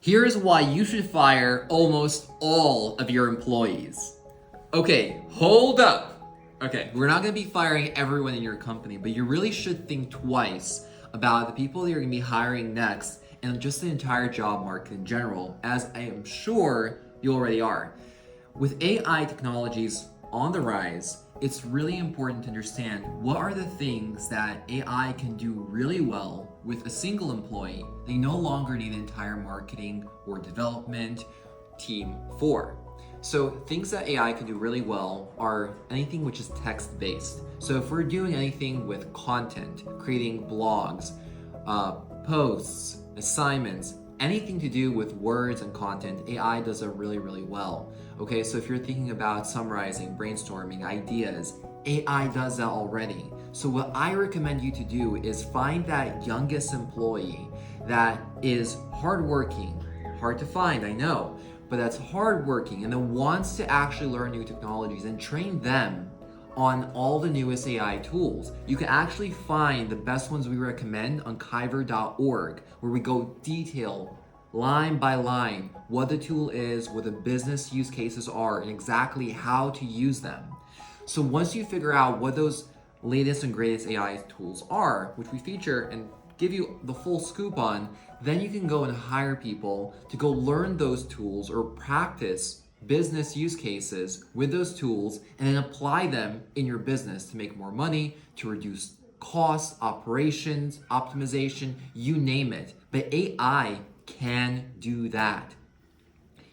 Here's why you should fire almost all of your employees. Okay, hold up. Okay, we're not gonna be firing everyone in your company, but you really should think twice about the people that you're gonna be hiring next and just the entire job market in general, as I am sure you already are. With AI technologies on the rise, it's really important to understand what are the things that AI can do really well with a single employee that you no longer need an entire marketing or development team for. So things that AI can do really well are anything which is text-based. So if we're doing anything with content, creating blogs, posts, assignments, anything to do with words and content, AI does it really well. Okay, so if you're thinking about summarizing, brainstorming, ideas, AI does that already. So what I recommend you to do is find that youngest employee that is hardworking, hard to find, I know, but that's hardworking and that wants to actually learn new technologies and train them on all the newest AI tools. You can actually find the best ones we recommend on kyver.org, where we go detail line by line what the tool is, what the business use cases are, and exactly how to use them. So once you figure out what those latest and greatest AI tools are, which we feature and give you the full scoop on, then you can go and hire people to go learn those tools or practice business use cases with those tools and then apply them in your business to make more money, to reduce costs, operations, optimization, you name it. But AI can do that.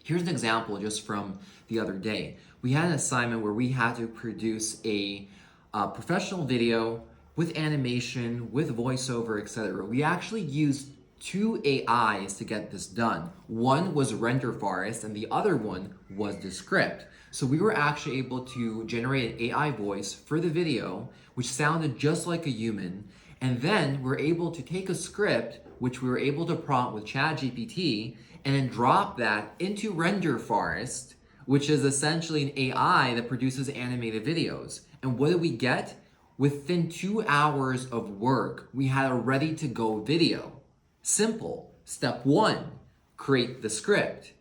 Here's an example just from the other day. We had an assignment where we had to produce a professional video with animation, with voiceover, etc. We actually used two AIs to get this done. One was Renderforest and the other one was Descript. So we were actually able to generate an AI voice for the video, which sounded just like a human. And then we're able to take a script, which we were able to prompt with ChatGPT, and then drop that into Renderforest, which is essentially an AI that produces animated videos. And what did we get? Within 2 hours of work, we had a ready to go video. Simple. Step 1, create the script.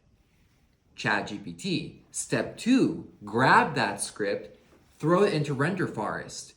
ChatGPT. Step 2, grab that script, throw it into Renderforest.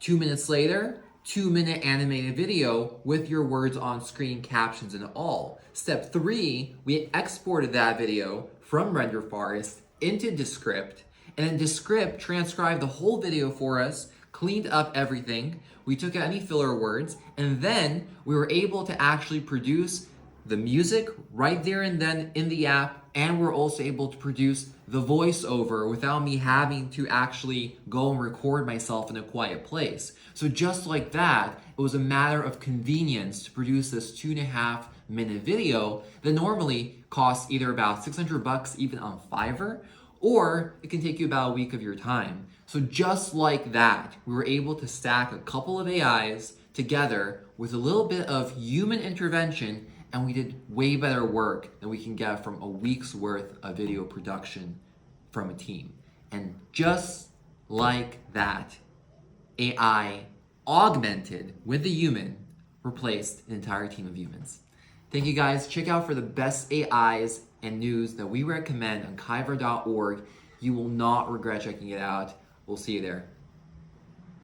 2 minutes later, 2-minute animated video with your words on screen, captions and all. Step 3, we exported that video from Renderforest into Descript, and then Descript transcribed the whole video for us, cleaned up everything. We took out any filler words, and then we were able to actually produce the music right there and then in the app, and we're also able to produce the voiceover without me having to actually go and record myself in a quiet place. So just like that, it was a matter of convenience to produce this 2.5-minute video that normally costs either about $600 even on Fiverr, or it can take you about a week of your time. So just like that, we were able to stack a couple of AIs together with a little bit of human intervention, and we did way better work than we can get from a week's worth of video production from a team. And just like that, AI augmented with the human replaced an entire team of humans. Thank you guys. Check out for the best AIs and news that we recommend on kyver.org. You will not regret checking it out. We'll see you there.